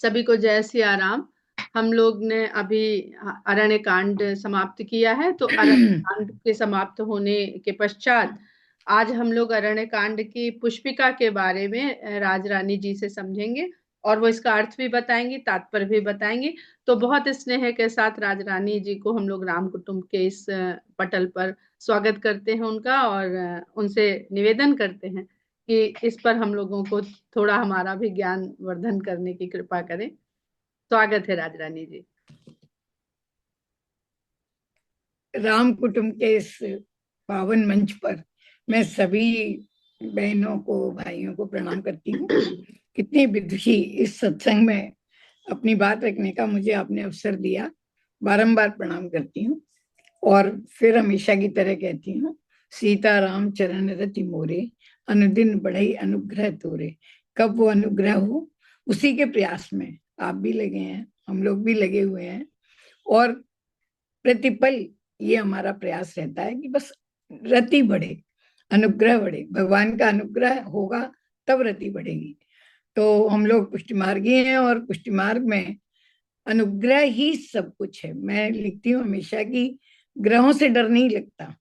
सभी को जय सिया राम। हम लोग ने अभी अरण्य कांड समाप्त किया है, तो अरण्य कांड के समाप्त होने के पश्चात आज हम लोग अरण्य कांड की पुष्पिका के बारे में राज रानी जी से समझेंगे, और वो इसका अर्थ भी बताएंगी, तात्पर्य भी बताएंगी। तो बहुत स्नेह के साथ राज रानी जी को हम लोग राम कुटुंब के इस पटल पर स्वागत करते हैं उनका, और उनसे निवेदन करते हैं कि इस पर हम लोगों को थोड़ा हमारा भी ज्ञान वर्धन करने की कृपा करें। स्वागत है राज रानी जी। राम कुटुंब के इस पावन मंच पर मैं सभी बहनों को, भाइयों को प्रणाम करती हूँ। कितनी विदुषी इस सत्संग में अपनी बात रखने का मुझे आपने अवसर दिया, बारंबार प्रणाम करती हूँ। और फिर हमेशा की तरह कहती हूँ, सीता राम चरण रति मोरे, अनुदिन बढ़ई अनुग्रह तोरे। कब वो अनुग्रह हो, उसी के प्रयास में आप भी लगे हैं, हम लोग भी लगे हुए हैं। और प्रतिपल ये हमारा प्रयास रहता है कि बस रति बढ़े, अनुग्रह बढ़े। भगवान का अनुग्रह होगा तब रति बढ़ेगी। तो हम लोग पुष्टि मार्गी हैं, और पुष्टि मार्ग में अनुग्रह ही सब कुछ है। मैं लिखती हूँ हमेशा कि ग्रहों से डर नहीं लगता,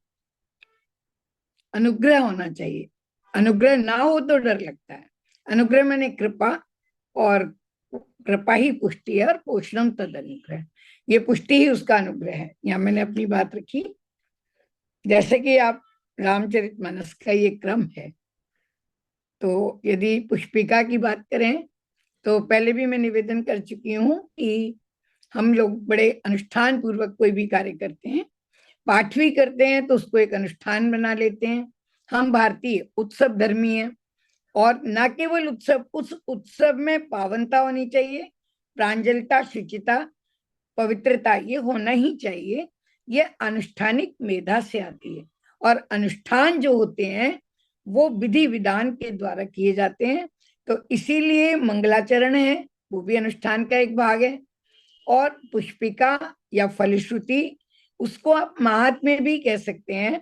अनुग्रह होना चाहिए। अनुग्रह ना हो तो डर लगता है। अनुग्रह मैंने कृपा, और कृपा ही पुष्टि है, और पोषणम तद अनुग्रह, ये पुष्टि ही उसका अनुग्रह है। यहाँ मैंने अपनी बात रखी। जैसे कि आप रामचरितमानस का ये क्रम है, तो यदि पुष्पिका की बात करें तो पहले भी मैं निवेदन कर चुकी हूँ कि हम लोग बड़े अनुष्ठान पूर्वक कोई भी कार्य करते हैं, पाठ भी करते हैं तो उसको एक अनुष्ठान बना लेते हैं। हम भारतीय उत्सव धर्मी हैं, और न केवल उत्सव, उस उत्सव में पावनता होनी चाहिए, प्रांजलता, शुचिता, पवित्रता, ये होना ही चाहिए। ये अनुष्ठानिक मेधा से आती है, और अनुष्ठान जो होते हैं वो विधि विधान के द्वारा किए जाते हैं। तो इसीलिए मंगलाचरण है, वो भी अनुष्ठान का एक भाग है। और पुष्पिका या फलश्रुति, उसको आप महात्म्य भी कह सकते हैं।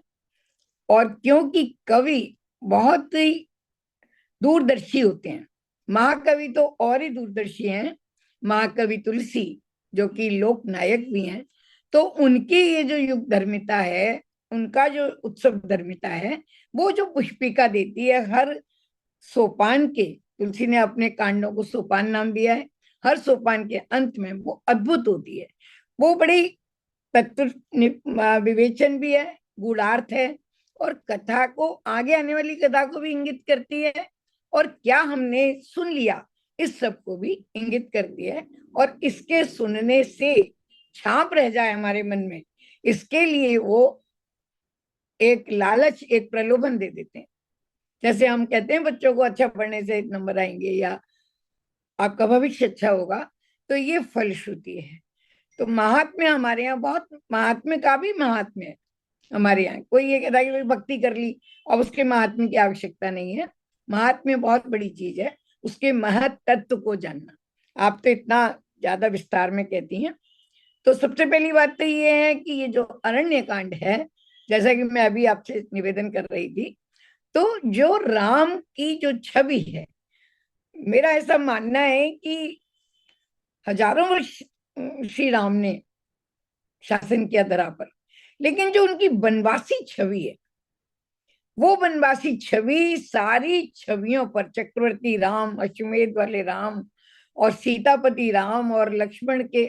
और क्योंकि कवि बहुत ही दूरदर्शी होते हैं, महाकवि तो और ही दूरदर्शी हैं, महाकवि तुलसी जो कि लोक नायक भी हैं, तो उनकी ये जो युग धर्मिता है, उनका जो उत्सव धर्मिता है, वो जो पुष्पिका देती है हर सोपान के, तुलसी ने अपने कांडों को सोपान नाम दिया है, हर सोपान के अंत में वो अद्भुत होती है। वो बड़ी तत्व विवेचन भी है, गूढ़ार्थ है, और कथा को, आगे आने वाली कथा को भी इंगित करती है, और क्या हमने सुन लिया इस सब को भी इंगित करती है। और इसके सुनने से छाप रह जाए हमारे मन में, इसके लिए वो एक लालच, एक प्रलोभन दे देते हैं। जैसे हम कहते हैं बच्चों को अच्छा पढ़ने से 1 नंबर आएंगे, या आपका भविष्य अच्छा होगा, तो ये फलश्रुति है। तो महात्म्य हमारे यहाँ बहुत, महात्म्य का भी महात्म्य है हमारे यहाँ। कोई ये कहता है कि भक्ति कर ली और उसके महात्म्य की आवश्यकता नहीं है। महात्म्य बहुत बड़ी चीज है, उसके महत तत्व को जानना। आप तो इतना ज्यादा विस्तार में कहती हैं। तो सबसे पहली बात तो ये है कि ये जो अरण्य कांड है, जैसा कि मैं अभी आपसे निवेदन कर रही थी, तो जो राम की जो छवि है, मेरा ऐसा मानना है कि हजारों वर्ष श्री राम ने शासन किया धरा पर, लेकिन जो उनकी वनवासी छवि है, वो वनवासी छवि सारी छवियों पर, चक्रवर्ती राम, अश्वमेध वाले राम, और सीतापति राम, और लक्ष्मण के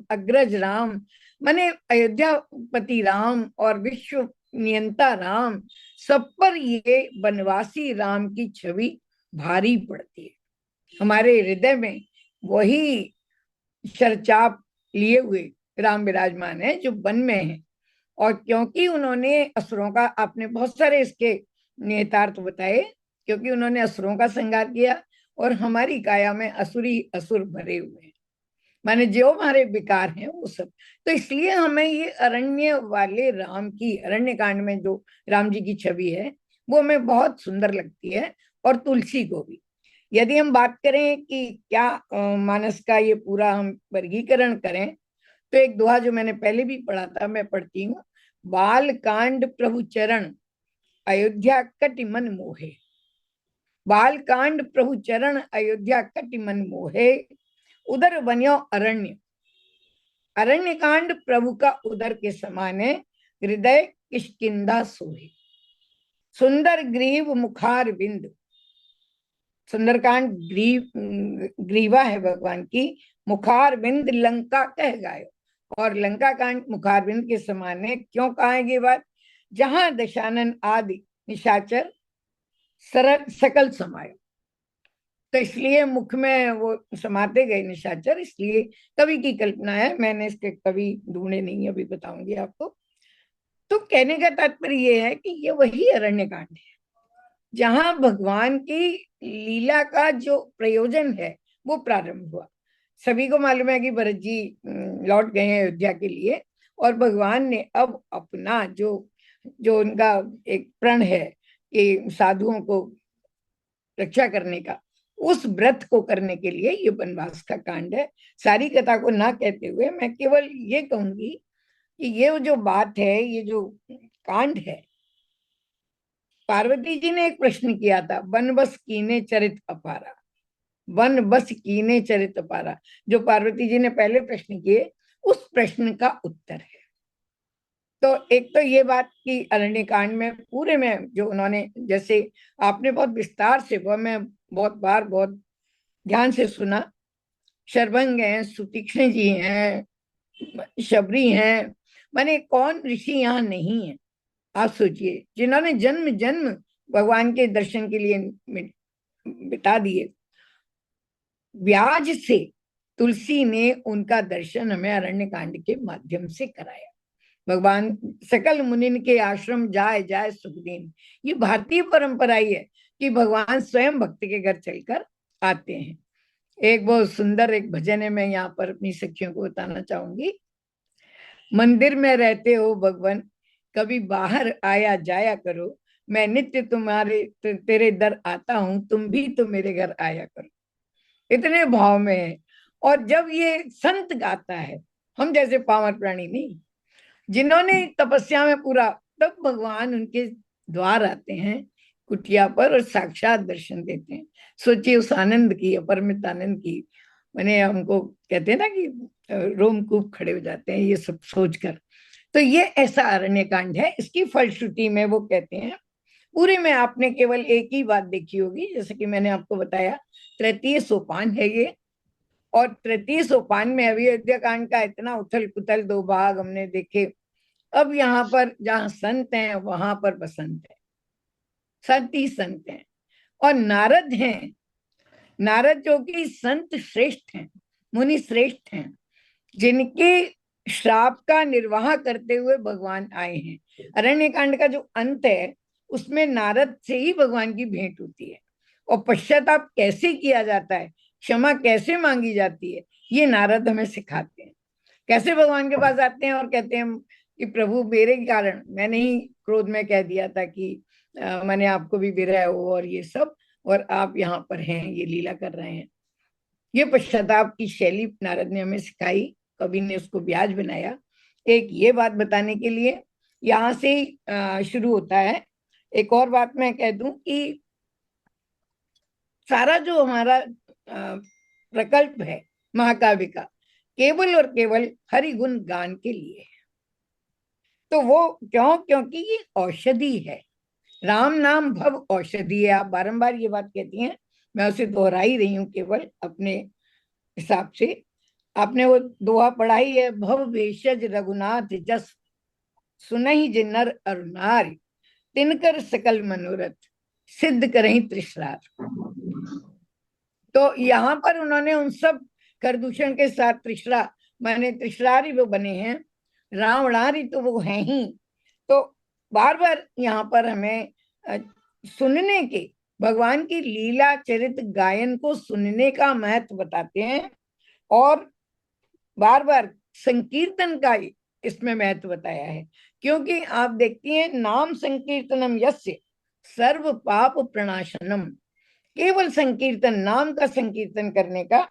अग्रज राम, माने अयोध्यापति राम, और विश्व नियंता राम, सब पर ये वनवासी राम की छवि भारी पड़ती है। हमारे हृदय में वही शरचाप लिए हुए राम विराजमान है जो वन में है। और क्योंकि उन्होंने असुरों का, आपने बहुत सारे इसके निहितार्थ बताए, क्योंकि उन्होंने असुरों का संहार किया, और हमारी काया में असुरी असुर भरे हुए हैं, माने जो हमारे विकार हैं वो सब। तो इसलिए हमें ये अरण्य वाले राम की, अरण्य कांड में जो राम जी की छवि है, वो हमें बहुत सुंदर लगती है। और तुलसी को भी, यदि हम बात करें कि क्या मानस का ये पूरा हम वर्गीकरण करें, तो एक दोहा जो मैंने पहले भी पढ़ा था, मैं पढ़ती हूँ। बाल कांड प्रभु चरण, अयोध्या कटि मन मोहे। बाल कांड प्रभु चरण अयोध्या कटि मन मोहे, उधर बन्यो अरण्य। अरण्य कांड प्रभु का उदर के समान है, हृदय किष्किंधा सोहे। सुंदर ग्रीव मुखार बिंद, सुंदरकांड ग्रीवा है भगवान की, मुखार बिंद लंका कह गायो। और लंका कांड मुखार बिंद के समान है। क्यों कहा है ये बात? जहां दशानन आदि निशाचर सरल सकल समायो, तो इसलिए मुख में वो समाते गए निशाचर, इसलिए कवि की कल्पना है, मैंने इसके कवि ढूंढे नहीं, अभी बताऊंगी आपको। तो कहने का तात्पर्य ये है कि ये वही अरण्य कांड है जहां भगवान की लीला का जो प्रयोजन है वो प्रारंभ हुआ। सभी को मालूम है कि भरत जी लौट गए हैं अयोध्या के लिए, और भगवान ने अब अपना जो जो उनका एक प्रण है कि साधुओं को रक्षा करने का, उस व्रत को करने के लिए ये वनवास का कांड है। सारी कथा को ना कहते हुए मैं केवल ये कहूंगी कि ये जो बात है, ये जो कांड है, पार्वती जी ने एक प्रश्न किया था, वन बस कीने चरित अपारा, वन बस कीने चरित अपारा, जो पार्वती जी ने पहले प्रश्न किए, उस प्रश्न का उत्तर है। तो एक तो ये बात कि अरण्य कांड में पूरे में जो उन्होंने, जैसे आपने बहुत विस्तार से, वह मैं बहुत बार बहुत ध्यान से सुना, शरभंग हैं, सुतीक्ष्ण जी हैं, शबरी हैं, माने कौन ऋषि यहाँ नहीं है? आप सोचिए, जिन्होंने जन्म जन्म भगवान के दर्शन के लिए बिता दिए। व्याज से तुलसी ने उनका दर्शन हमें अरण्य कांड के माध्यम से कराया। भगवान सकल मुनिन के आश्रम जाए जाए सुखदीन, ये भारतीय परंपरा ही है कि भगवान स्वयं भक्त के घर चलकर आते हैं। एक बहुत सुंदर एक भजन है, मैं यहाँ पर अपनी सखियों को बताना चाहूंगी। मंदिर में रहते हो भगवान, कभी बाहर आया जाया करो, मैं नित्य तुम्हारे तेरे दर आता हूं, तुम भी तो मेरे घर आया करो। इतने भाव में है। और जब ये संत गाता है, हम जैसे पामर प्राणी नहीं, जिन्होंने तपस्या में पूरा, तब भगवान उनके द्वार आते हैं कुटिया पर और साक्षात दर्शन देते हैं। सोचिए उस आनंद की, अपरमित आनंद की, मैंने हमको कहते हैं ना कि रोमकूप खड़े हो जाते हैं ये सब सोचकर। तो ये ऐसा अरण्य कांड है। इसकी फलश्रुति में वो कहते हैं, पूरे में आपने केवल एक ही बात देखी होगी, जैसे कि मैंने आपको बताया, तृतीय सोपान है ये। और तृतीय सोपान में अभी अयोध्या कांड का इतना उथल पुथल, दो भाग हमने देखे। अब यहाँ पर जहाँ संत हैं वहां पर बसंत है, संत ही संत हैं। और नारद हैं, नारद जो कि संत श्रेष्ठ हैं, मुनि श्रेष्ठ हैं, जिनके श्राप का निर्वाह करते हुए भगवान आए हैं। अरण्य कांड का जो अंत है उसमें नारद से ही भगवान की भेंट होती है, और पश्चाताप कैसे किया जाता है, क्षमा कैसे मांगी जाती है, ये नारद हमें सिखाते हैं। कैसे भगवान के पास आते हैं और कहते हैं कि प्रभु मेरे कारण, मैंने ही क्रोध में कह दिया था कि मैंने आपको भी विरह हो और ये सब, और आप यहाँ पर हैं, ये लीला कर रहे हैं। ये पश्चाताप की शैली नारद ने हमें सिखाई, कवि ने उसको ब्याज बनाया। एक ये बात बताने के लिए यहाँ से शुरू होता है। एक और बात मैं कह दूं कि सारा जो हमारा प्रकल्प है महाकाव्य का, केवल और केवल हरि गुण गान के लिए है। तो वो क्यों? क्योंकि ये औषधि है, राम नाम भव औषधि है। आप बारंबार ये बात कहती हैं, मैं उसे दोहरा ही रही हूँ केवल अपने हिसाब से। आपने वो दोहा पढ़ा ही है, भव भेषज रघुनाथ जस, सुनहि जिन नर अर नारी, तिनकर सकल मनोरथ, सिद्ध करहि त्रिशरार। तो यहाँ पर उन्होंने उन सब करदूषण के साथ त्रिशरा, माने त्रिशरारी वो बने हैं, रावणारी तो वो हैं ही। तो बार बार यहाँ पर हमें सुनने के, भगवान की लीला चरित गायन को सुनने का महत्व बताते हैं, और बार बार संकीर्तन का इसमें महत्व बताया है। क्योंकि आप देखती हैं, नाम संकीर्तनम यस्य सर्व पाप प्रणाशनम, केवल संकीर्तन, नाम का संकीर्तन करने का,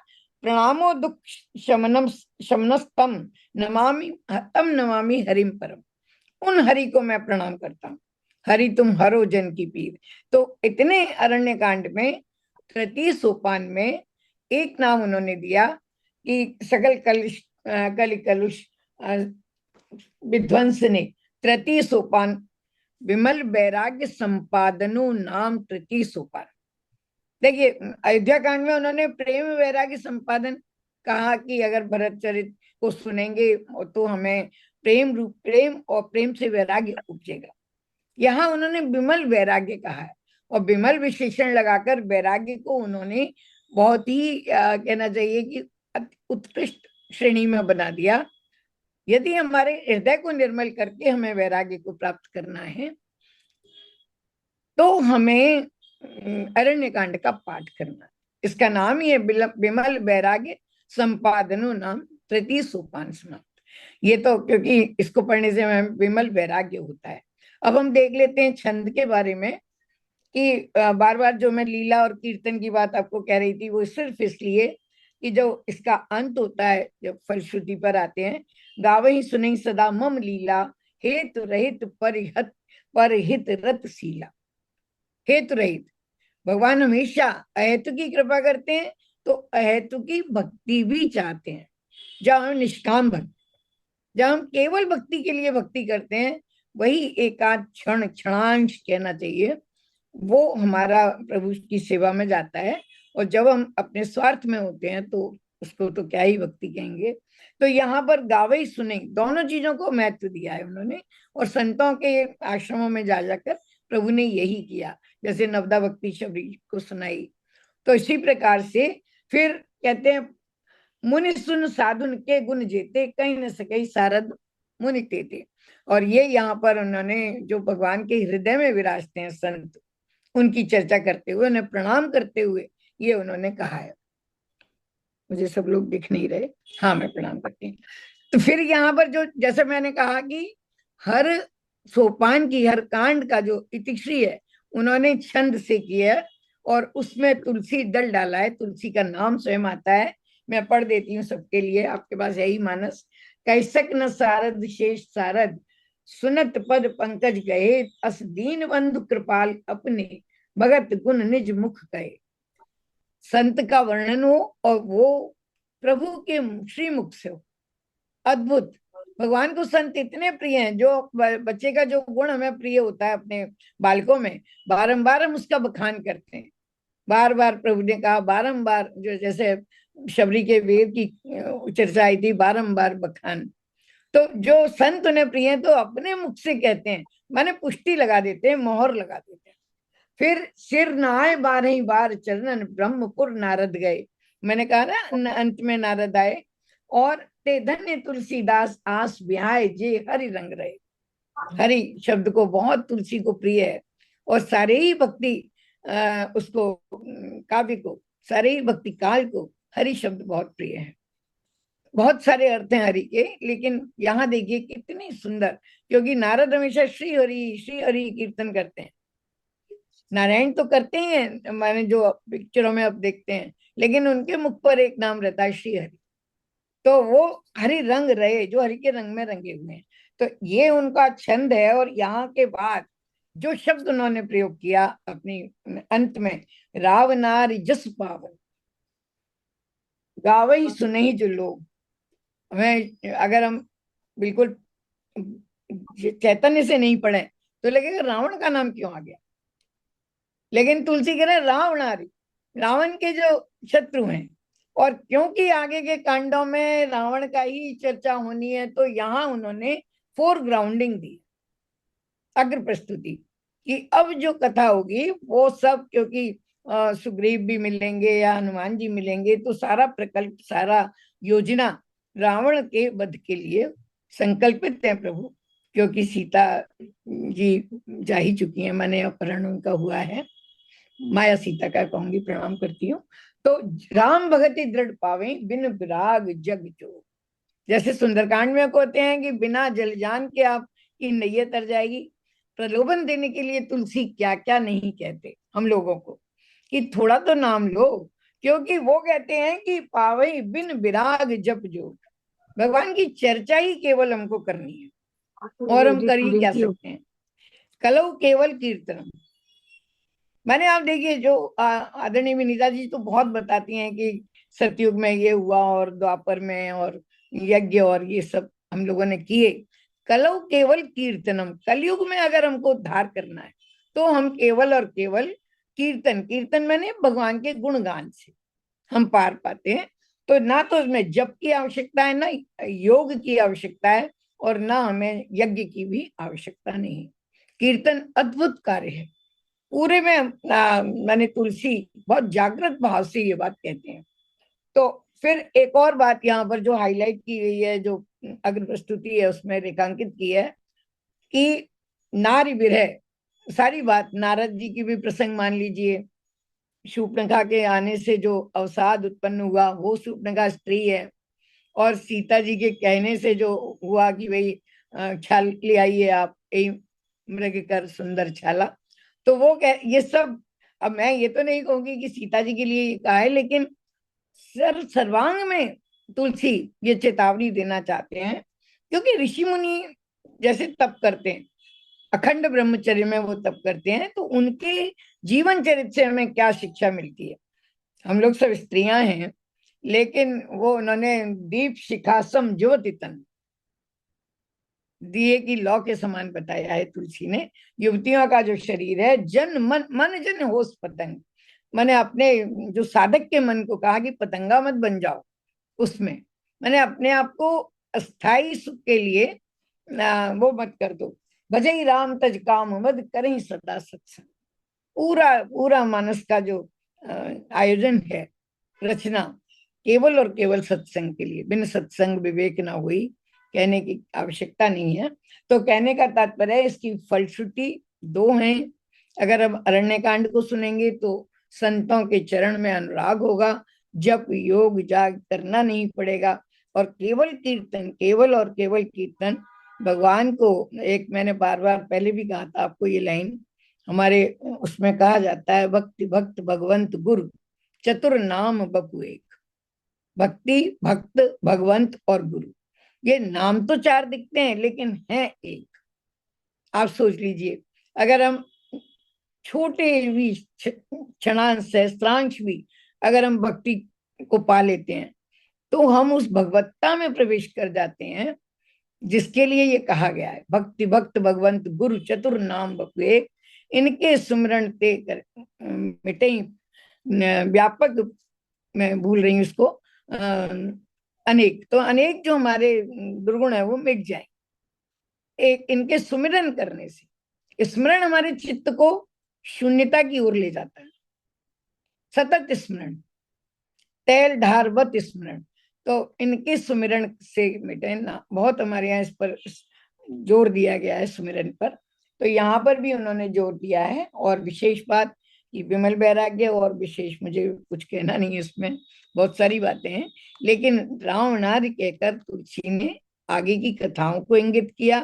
प्रणामो दुख शमनम शमनस्तम नमामि तम नमामि हरिम परम, उन हरि को मैं प्रणाम करता हूँ। हरि तुम हरो जन की पीर। तो इतने अरण्य कांड में 33 सोपान में एक नाम उन्होंने दिया कि सकल कलुष कलि कलुष विध्वंस ने 33 सोपान, विमल वैराग्य संपादनो नाम 33 सोपान। देखिए अयोध्या कांड में उन्होंने प्रेम वैराग्य संपादन कहा कि अगर भरत चरित को सुनेंगे तो हमें प्रेम और प्रेम से वैराग्य उपजेगा। यहाँ उन्होंने विमल वैराग्य कहा है, और विमल विशेषण लगाकर वैराग्य को उन्होंने बहुत ही कहना चाहिए कि उत्कृष्ट श्रेणी में बना दिया। यदि हमारे हृदय को निर्मल करके हमें वैराग्य को प्राप्त करना है तो हमें अरण्य कांड का पाठ करना। इसका नाम ही है विमल वैराग्य संपादनो नाम 33 सोपान समाप्त। ये तो क्योंकि इसको पढ़ने से हमें विमल वैराग्य होता है। अब हम देख लेते हैं छंद के बारे में कि बार बार जो मैं लीला और कीर्तन की बात आपको कह रही थी वो सिर्फ इसलिए कि जो इसका अंत होता है, जब फलश्रुति पर आते हैं, गावही सुनई सदा मम लीला, हेतु रहित परहित रत शीला। हेतु रहित, भगवान हमेशा अहेतु की कृपा करते हैं, तो अहेतु की भक्ति भी चाहते हैं। जब हम निष्काम भक्ति, जब हम केवल भक्ति के लिए भक्ति करते हैं, वही एकाध क्षण क्षणांश कहना चाहिए, वो हमारा प्रभु की सेवा में जाता है। और जब हम अपने स्वार्थ में होते हैं तो उसको तो क्या ही भक्ति कहेंगे। तो यहाँ पर गावे सुने दोनों चीजों को महत्व दिया है उन्होंने, और संतों के आश्रमों में जा जाकर प्रभु ने यही किया, जैसे नवदा भक्ति शबरी को सुनाई। तो इसी प्रकार से फिर कहते हैं, मुनि सुन साधुन के गुण जेते, कहीं न सके सारद मुनि तेते। और ये यहाँ पर उन्होंने जो भगवान के हृदय में विराजते हैं संत, उनकी चर्चा करते हुए, उन्हें प्रणाम करते हुए ये उन्होंने कहा है। मुझे सब लोग दिख नहीं रहे, हाँ मैं प्रणाम करती हूँ। तो फिर यहाँ पर जो जैसे मैंने कहा कि हर सोपान की, हर कांड का जो इतिश्री है उन्होंने छंद से किया है, और उसमें तुलसी दल डाला है, तुलसी का नाम स्वयं आता है। मैं पढ़ देती हूँ सबके लिए, आपके पास यही मानस। कैसक न सारद शेष सारद, सुनत पद पंकज गए, अस दीन बंधु कृपाल अपने, भगत गुण निज मुख गए। संत का वर्णन हो और वो प्रभु के श्रीमुख से हो, अद्भुत। भगवान को संत इतने प्रिय हैं, जो बच्चे का जो गुण हमें प्रिय होता है अपने बालकों में, बारंबार हम उसका बखान करते हैं। बार बार प्रभु ने कहा, बारंबार, जो जैसे शबरी के वेद की चर्चा आई थी, बारंबार बखान। तो जो संत उन्हें प्रिय है तो अपने मुख से कहते हैं, माने पुष्टि लगा देते हैं, मोहर लगा देते हैं। फिर सिर नहाए 12 बार चरणन, ब्रह्मपुर नारद गए। मैंने कहा ना अंत में नारद आए, और ते धन्य तुलसीदास आस बिहाय जे हरि रंग रहे। हरि शब्द को बहुत तुलसी को प्रिय है, और सारे ही भक्ति उसको काव्य को, सारे ही भक्ति काल को हरि शब्द बहुत प्रिय है। बहुत सारे अर्थ हैं हरि के, लेकिन यहाँ देखिए कितनी सुंदर, क्योंकि नारद हमेशा श्री हरि कीर्तन करते हैं। नारायण तो करते हैं, मैंने जो पिक्चरों में अब देखते हैं, लेकिन उनके मुख पर एक नाम रहता है श्री हरि। तो वो हरि रंग रहे, जो हरि के रंग में रंगे हुए हैं। तो ये उनका छंद है। और यहाँ के बाद जो शब्द उन्होंने प्रयोग किया अपनी अंत में, रावनार जस पावन, गावई सुनहि जो लोग। हमें अगर हम बिल्कुल चैतन्य से नहीं पढ़े तो लगेगा रावण का नाम क्यों आ गया, लेकिन तुलसी कह रहे रावणारी, रावण के जो शत्रु हैं। और क्योंकि आगे के कांडों में रावण का ही चर्चा होनी है, तो यहाँ उन्होंने फोरग्राउंडिंग दी, अग्र प्रस्तुति, कि अब जो कथा होगी वो सब, क्योंकि सुग्रीव भी मिलेंगे या हनुमान जी मिलेंगे, तो सारा प्रकल्प, सारा योजना रावण के वध के लिए संकल्पित है प्रभु। क्योंकि सीता जी जा ही चुकी है, मैंने अपहरण उनका हुआ है, माया सीता का कहूंगी, प्रणाम करती हूँ। तो राम भगति दृढ़ पावे, बिन विराग जग जो। जैसे सुंदरकांड में कहते हैं कि बिना जल जान के आपकी नैया तर जाएगी, प्रलोभन देने के लिए तुलसी क्या क्या नहीं कहते हम लोगों को, कि थोड़ा तो नाम लो। क्योंकि वो कहते हैं कि पावे बिन विराग जप जो, भगवान की चर्चा ही केवल हमको करनी है, और हम कर ही क्या सकते हैं। कलौ केवल कीर्तनम। मैंने, आप देखिए, जो आदरणीय विनीता जी तो बहुत बताती हैं कि सतयुग में ये हुआ और द्वापर में और यज्ञ और ये सब हम लोगों ने किए। कलौ केवल कीर्तनम, कलयुग में अगर हमको उद्धार करना है तो हम केवल और केवल कीर्तन, कीर्तन मैंने भगवान के गुणगान से हम पार पाते हैं। तो ना तो उसमें जप की आवश्यकता है, ना योग की आवश्यकता है, और ना हमें यज्ञ की भी आवश्यकता नहीं है। कीर्तन अद्भुत कार्य है। पूरे में मैंने तुलसी बहुत जागृत भाव से ये बात कहते हैं। तो फिर एक और बात यहाँ पर जो हाईलाइट की गई है, जो अग्र प्रस्तुति है उसमें रेखांकित की है कि नारी विरह, सारी बात नारद जी की भी प्रसंग मान लीजिए, शूर्पणखा के आने से जो अवसाद उत्पन्न हुआ वो शूर्पणखा स्त्री है, और सीता जी के कहने से जो हुआ कि भाई छाल ले आइए आप, यही मृग कर सुंदर छाला, तो वो ये सब। अब मैं ये तो नहीं कहूंगी कि सीता जी के लिए ये कहा है, लेकिन सर्वांग में तुलसी ये चेतावनी देना चाहते हैं, क्योंकि ऋषि मुनि जैसे तप करते हैं, अखंड ब्रह्मचर्य में वो तप करते हैं, तो उनके जीवन चरित्र से हमें क्या शिक्षा मिलती है। हम लोग सब स्त्रियां हैं, लेकिन वो उन्होंने दीप शिखासम ज्योति तन, दिए की लौ के समान बताया है तुलसी ने। युवतियों का जो शरीर है, जन मन, मन जन होश पतंग, मैंने अपने जो साधक के मन को कहा कि पतंगा मत बन जाओ उसमें, मैंने अपने आप को अस्थाई सुख के लिए वो मत कर दो। भजई राम तज काम मद करें सदा सत्संग। पूरा पूरा मानस का जो आयोजन है, रचना, केवल और केवल सत्संग के लिए, बिन सत्संग विवेक ना हुई, कहने की आवश्यकता नहीं है। तो कहने का तात्पर्य है, इसकी फलश्रुति दो हैं। अगर हम अरण्य कांड को सुनेंगे तो संतों के चरण में अनुराग होगा, जब योग जाग करना नहीं पड़ेगा, और केवल कीर्तन, केवल और केवल कीर्तन भगवान को। एक मैंने बार बार पहले भी कहा था आपको ये लाइन, हमारे उसमें कहा जाता है, भक्ति भक्त भगवंत गुरु चतुर नाम बपु एक। भक्ति, भक्त, भगवंत और गुरु, ये नाम तो चार दिखते हैं लेकिन है एक। आप सोच लीजिए, अगर हम छोटे भी क्षणांश सहस्त्रांश भी अगर हम भक्ति को पा लेते हैं, तो हम उस भगवत्ता में प्रवेश कर जाते हैं जिसके लिए ये कहा गया है, भक्ति भक्त भगवंत गुरु चतुर नाम बपु एक। इनके सुमरण ते कर मिटे व्यापक, मैं भूल रही हूँ इसको, अनेक, तो अनेक जो हमारे दुर्गुण है वो मिट जाए एक इनके सुमिरन करने से। स्मरण हमारे चित्त को शून्यता की ओर ले जाता है, सतत स्मरण, तेल ढारवत स्मरण। तो इनके सुमिरन से मिटे ना, बहुत हमारे यहाँ इस पर जोर दिया गया है सुमिरन पर। तो यहाँ पर भी उन्होंने जोर दिया है, और विशेष बात कि विमल वैराग्य, और विशेष मुझे कुछ कहना नहीं है इसमें, बहुत सारी बातें हैं, लेकिन राम नार कहकर तुलसी ने आगे की कथाओं को इंगित किया,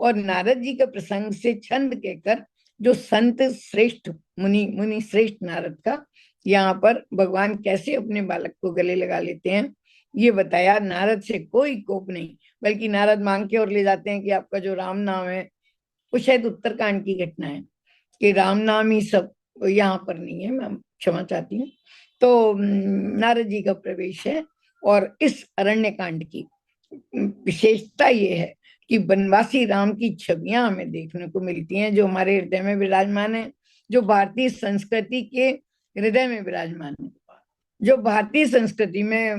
और नारद जी का प्रसंग से छंद कहकर जो संत श्रेष्ठ मुनि, मुनि श्रेष्ठ नारद का, यहाँ पर भगवान कैसे अपने बालक को गले लगा लेते हैं ये बताया। नारद से कोई कोप नहीं, बल्कि नारद मांग के और ले जाते हैं कि आपका जो राम नाम है, वो शायद उत्तरकांड की घटना है कि राम नाम ही सब, यहाँ पर नहीं है, मैं क्षमा चाहती हूँ। तो नारद जी का प्रवेश है, और इस अरण्य कांड की विशेषता ये है कि वनवासी राम की छवियां हमें देखने को मिलती हैं, जो हमारे हृदय में विराजमान है, जो भारतीय संस्कृति के हृदय में विराजमान है। जो भारतीय संस्कृति में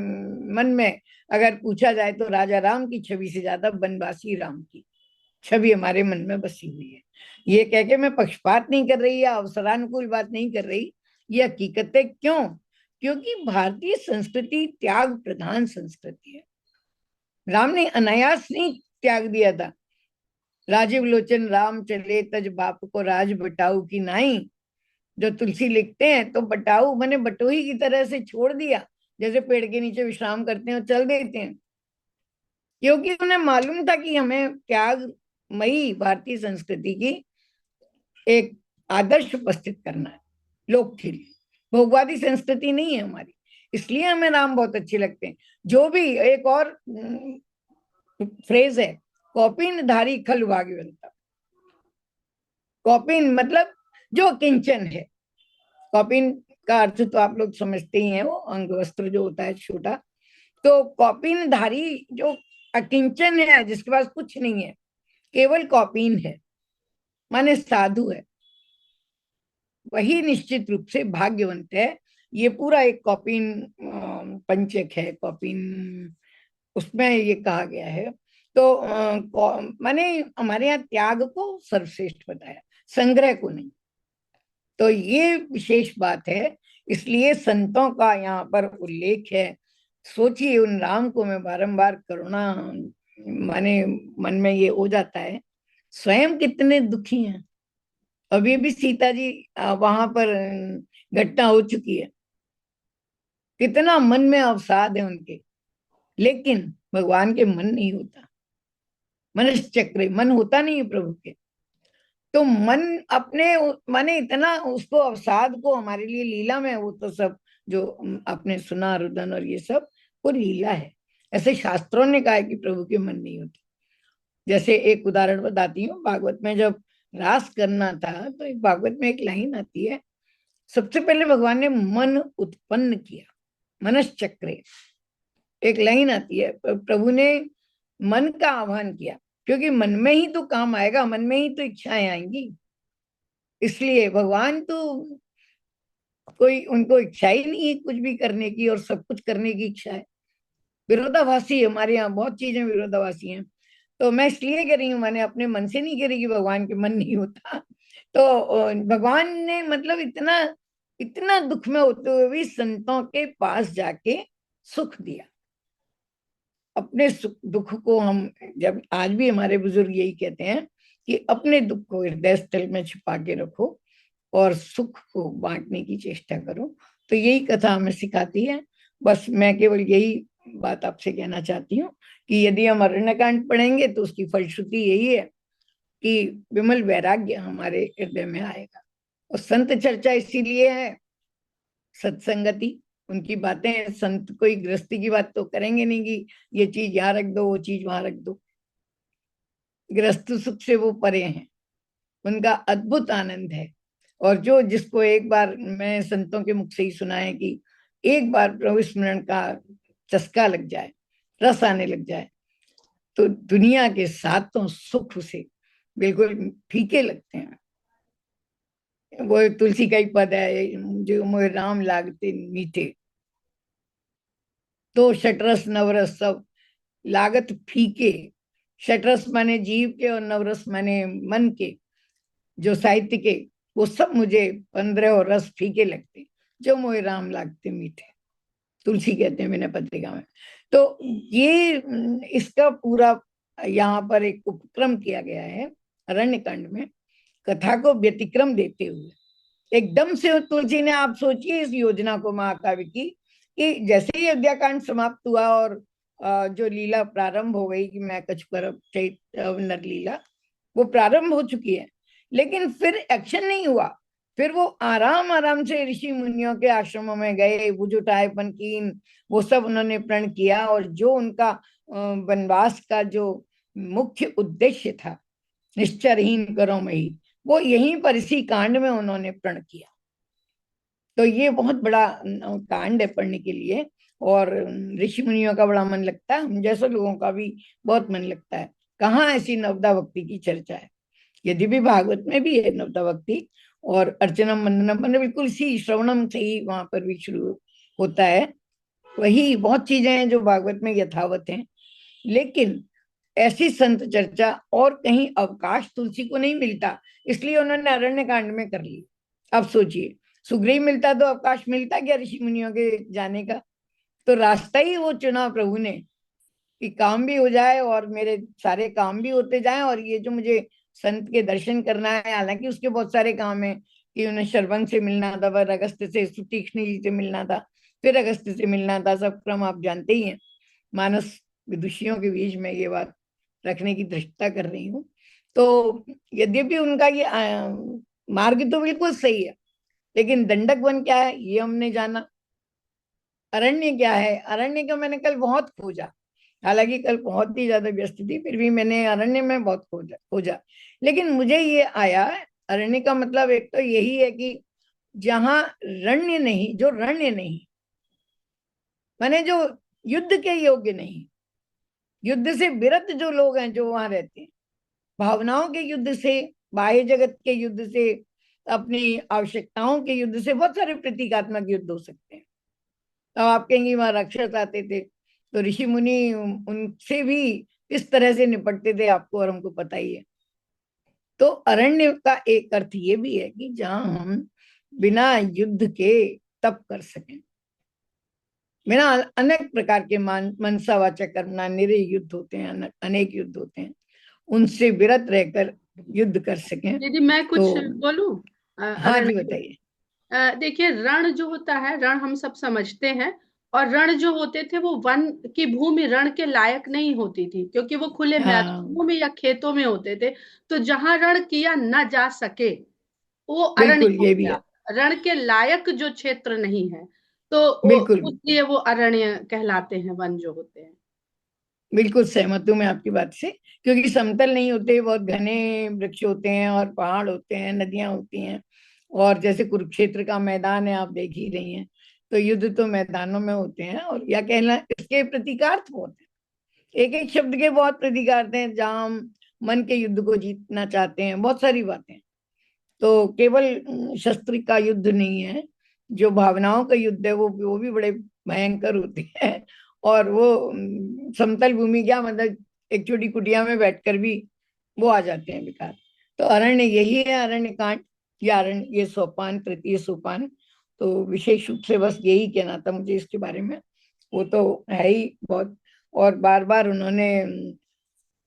मन में अगर पूछा जाए तो राजा राम की छवि से ज्यादा वनवासी राम की छवि हमारे मन में बसी हुई है। ये कह के मैं पक्षपात नहीं कर रही या अवसरानुकूल बात नहीं कर रही, ये हकीकत है। क्यों? क्योंकि भारतीय संस्कृति त्याग प्रधान संस्कृति है। राम ने अनायास नहीं त्याग दिया था। राजीव लोचन राम चले तज बाप को राज बटाऊ की नाई, जो तुलसी लिखते हैं, तो बटाऊ मैंने बटोही की तरह से छोड़ दिया, जैसे पेड़ के नीचे विश्राम करते हैं और चल देते हैं, क्योंकि उन्हें मालूम था कि हमें त्यागमयी भारतीय संस्कृति की एक आदर्श उपस्थित करना है लोक के लिए। भोगवादी संस्कृति नहीं है हमारी, इसलिए हमें राम बहुत अच्छे लगते हैं। जो भी एक और फ्रेज है, कौपीन धारी खल भाग्यवंता, कौपिन मतलब जो किंचन है। कौपिन का अर्थ तो आप लोग समझते ही हैं, वो अंग वस्त्र जो होता है छोटा। तो कौपिन धारी जो अकिंचन है, जिसके पास कुछ नहीं है, केवल कौपिन है, माने साधु है, वही निश्चित रूप से भाग्यवंत है। ये पूरा एक कौपिन पंचक है, कौपिन उसमें ये कहा गया है। तो माने हमारे यहाँ त्याग को सर्वश्रेष्ठ बताया, संग्रह को नहीं। तो ये विशेष बात है, इसलिए संतों का यहाँ पर उल्लेख है। सोचिए, उन राम को मैं बारंबार करुणा माने मन में ये हो जाता है, स्वयं कितने दुखी हैं। अभी भी सीता जी वहां पर घटना हो चुकी है, कितना मन में अवसाद है उनके, लेकिन भगवान के मन नहीं होता। मनश्चक्र मन होता नहीं है प्रभु के। तो मन अपने माने इतना उसको अवसाद को, हमारे लिए लीला में, वो तो सब जो आपने सुना रुदन और ये सब, वो लीला है। ऐसे शास्त्रों ने कहा है कि प्रभु के मन नहीं होते। जैसे एक उदाहरण बताती हूँ, भागवत में जब रास करना था, तो एक भागवत में एक लाइन आती है, सबसे पहले भगवान ने मन उत्पन्न किया, मनश्चक्रे, एक लाइन आती है, प्रभु ने मन का आह्वान किया, क्योंकि मन में ही तो काम आएगा, मन में ही तो इच्छाएं आएंगी। इसलिए भगवान तो कोई, उनको इच्छा ही नहीं है कुछ भी करने की, और सब कुछ करने की इच्छा है। विरोधाभासी है, हमारे यहाँ बहुत चीजें विरोधाभासी हैं। तो मैं इसलिए कह रही हूँ, मैंने अपने मन से नहीं करी कि भगवान के मन नहीं होता। तो भगवान ने मतलब इतना इतना दुख में होते हुए भी संतों के पास जाके सुख दिया। अपने सुख दुख को हम, जब आज भी हमारे बुजुर्ग यही कहते हैं कि अपने दुख को हृदय स्थल में छिपा के रखो और सुख को बांटने की चेष्टा करो, तो यही कथा हमें सिखाती है। बस मैं केवल यही बात आपसे कहना चाहती हूँ कि यदि हम अरण्यकांड पढ़ेंगे तो उसकी फलश्रुति यही है कि विमल वैराग्य हमारे हृदय में आएगा। और संत चर्चा इसीलिए है, सत्संगति, उनकी बातें, संत कोई गृहस्थी की बात तो करेंगे नहीं कि ये चीज यहाँ रख दो, वो चीज वहां रख दो। गृहस्थ सुख से वो परे हैं, उनका अद्भुत आनंद है। और जो जिसको एक बार, मैं संतों के मुख से ही सुना है कि एक बार प्रभु स्मरण का चस्का लग जाए, रस आने लग जाए, तो दुनिया के सातों सुख उसे बिल्कुल फीके लगते हैं। वो तुलसी का ही पद है, जो मोहे राम लागते मीठे, तो शटरस नवरस सब लागत फीके। शटरस माने जीव के, और नवरस माने मन के, जो साहित्य के, वो सब मुझे 15 और रस फीके लगते, जो मोहे राम लागते मीठे, तुलसी कहते हैं विनय पत्रिका में। तो ये इसका पूरा यहाँ पर एक उपक्रम किया गया है अरण्य कांड में, कथा को व्यतिक्रम देते हुए। एकदम से तुलसी ने, आप सोचिए इस योजना को महाकाव्य की, कि जैसे ही अयोध्या कांड समाप्त हुआ और जो लीला प्रारंभ हो गई कि मैं कछु करब नर लीला, वो प्रारंभ हो चुकी है, लेकिन फिर एक्शन नहीं हुआ। फिर वो आराम आराम से ऋषि मुनियों के आश्रमों में गए, बुझुटाएपन की वो सब उन्होंने प्रण किया, और जो उनका वनवास का जो मुख्य उद्देश्य था, निश्चरहीन करो मही, वो यहीं पर इसी कांड में उन्होंने प्रण किया। तो ये बहुत बड़ा कांड है पढ़ने के लिए, और ऋषि मुनियों का बड़ा मन लगता है, हम जैसे लोगों का भी बहुत मन लगता है। कहाँ ऐसी नवदा भक्ति की चर्चा है? यदि भी भागवत में भी है नवदा भक्ति, और अर्चनम वंदनम मैंने बिल्कुल इसी श्रवणम से ही वहां पर भी शुरू होता है। वही बहुत चीजें हैं जो भागवत में यथावत हैं, लेकिन ऐसी संत चर्चा और कहीं अवकाश तुलसी को नहीं मिलता, इसलिए उन्होंने अरण्य कांड में कर ली। अब सोचिए, सुग्रीव मिलता तो अवकाश मिलता क्या ऋषि मुनियों के जाने का? तो रास्ता ही वो चुना प्रभु ने कि काम भी हो जाए और मेरे सारे काम भी होते जाएं, और ये जो मुझे संत के दर्शन करना है, हालांकि उसके बहुत सारे काम है कि उन्हें शर्वंग से मिलना था, फिर अगस्त से तीक्ष्णी जी से मिलना था, फिर अगस्त से मिलना था, सब क्रम आप जानते ही हैं। मानस विदुषियों के बीच में ये बात रखने की दृष्टता कर रही हूँ। तो यद्यपि उनका ये मार्ग तो बिल्कुल सही है, लेकिन दंडक वन क्या है ये हमने जाना, अरण्य क्या है, अरण्य का मैंने कल बहुत खोजा, हालांकि कल बहुत ही ज्यादा व्यस्त थी, फिर भी मैंने अरण्य में बहुत खोजा खोजा, लेकिन मुझे ये आया अरण्य का मतलब एक तो यही है कि जहां रण्य नहीं, जो रण्य नहीं, माने जो युद्ध के योग्य नहीं, युद्ध से विरत जो लोग हैं जो वहां रहते हैं, भावनाओं के युद्ध से, बाह्य जगत के युद्ध से, अपनी आवश्यकताओं के युद्ध से, बहुत सारे प्रतीकात्मक युद्ध हो सकते हैं। तो आप कहेंगे वहां राक्षस आते थे, तो ऋषि मुनि उनसे भी किस तरह से निपटते थे आपको और हमको पता ही है। तो अरण्य का एक अर्थ ये भी है कि जहां हम बिना युद्ध के तप कर सकें, बिना अनेक प्रकार के मनसावाचक करना, निरय युद्ध होते हैं, अनेक युद्ध होते हैं, उनसे विरत रहकर युद्ध कर सकें। दीदी मैं तो कुछ बोलूं हाँ अरण जी, के बताइए। देखिए रण जो होता है, रण हम सब समझते हैं। और रण जो होते थे वो वन की भूमि रण के लायक नहीं होती थी, क्योंकि वो खुले हाँ, मैदानों में या खेतों में होते थे। तो जहां रण किया न जा सके वो अरण्य बिल्कुल हो ये भी गया। है। रण के लायक जो क्षेत्र नहीं है तो वो बिल्कुल उसलिए वो अरण्य कहलाते हैं, वन जो होते हैं। बिल्कुल सहमत हूँ मैं आपकी बात से, क्योंकि समतल नहीं होते, बहुत घने वृक्ष होते हैं और पहाड़ होते हैं, नदियां होती हैं। और जैसे कुरुक्षेत्र का मैदान है, आप देख ही रही हैं। तो युद्ध तो मैदानों में होते हैं, और या कहना इसके प्रतीकार्थ बहुत है, एक एक शब्द के बहुत प्रतीकार्थ हैं। जहाँ हम मन के युद्ध को जीतना चाहते हैं, बहुत सारी बातें। तो केवल शस्त्र का युद्ध नहीं है, जो भावनाओं का युद्ध है वो भी बड़े भयंकर होते हैं। और वो समतल भूमि क्या, मतलब एक छोटी कुटिया में बैठकर भी वो आ जाते हैं विकार। तो अरण्य यही है, अरण्य कांड या अरण्य ये सोपान, तृतीय सोपान। तो विशेष रूप से बस यही कहना था मुझे इसके बारे में। वो तो है ही बहुत। और बार बार उन्होंने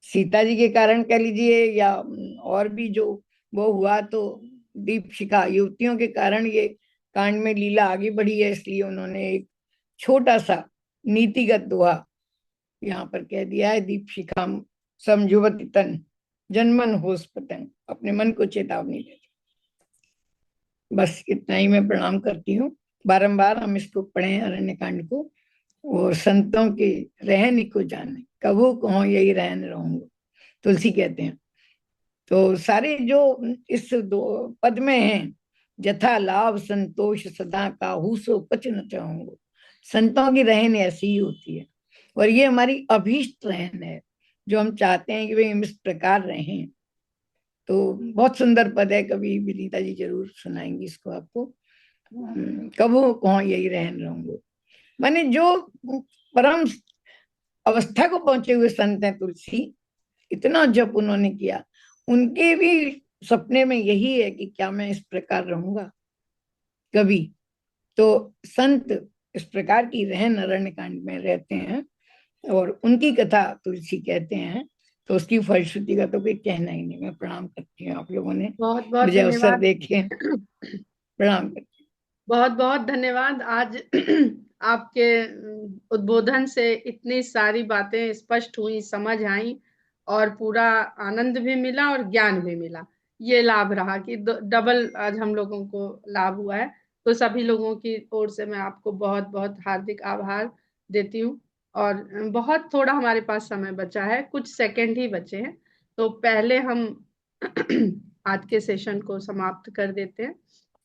सीता जी के कारण कह लीजिए, या और भी जो वो हुआ, तो दीप शिखा युवतियों के कारण ये कांड में लीला आगे बढ़ी है, इसलिए उन्होंने एक छोटा सा नीतिगत दोहा यहाँ पर कह दिया है, दीप शिखा समझुवति तन, जनमन होस पतंग, अपने मन को चेतावनी दे। बस इतना ही मैं प्रणाम करती हूँ। बारंबार हम इसको पढ़ें, अरण्य कांड को, और संतों के रहन को जाने, कबू कहो यही रहन रहूंगा, तुलसी कहते हैं। तो सारे जो इस दो पद में हैं, जथा लाभ संतोष सदा काहू सो कछ न चाहूंगा, संतों की रहन ऐसी ही होती है। और ये हमारी अभीष्ट रहन है, जो हम चाहते हैं कि वे हम इस प्रकार रहें। तो बहुत सुंदर पद है, कभी विनीता जी जरूर सुनाएंगी इसको आपको। कबो कहो यही रहन रहूंगा, माने जो परम अवस्था को पहुंचे हुए संत हैं तुलसी, इतना जप उन्होंने किया, उनके भी सपने में यही है कि क्या मैं इस प्रकार रहूंगा कभी। तो संत इस प्रकार की रहन अरण्य कांड में रहते हैं, और उनकी कथा तुलसी कहते हैं। तो उसकी फलश्रुति का तो कोई कहना ही नहीं। मैं प्रणाम करती हूँ, आप लोगों ने बहुत बहुत मुझे अवसर धन्यवाद। देखे, प्रणाम करती बहुत बहुत धन्यवाद। आज आपके उद्बोधन से इतनी सारी बातें स्पष्ट हुई, समझ आई, और पूरा आनंद भी मिला और ज्ञान भी मिला। ये लाभ रहा कि डबल आज हम लोगों को लाभ हुआ है। तो सभी लोगों की ओर से मैं आपको बहुत बहुत हार्दिक आभार देती हूँ। और बहुत थोड़ा हमारे पास समय बचा है, कुछ सेकंड ही बचे हैं। तो पहले हम आज के सेशन को समाप्त कर देते हैं।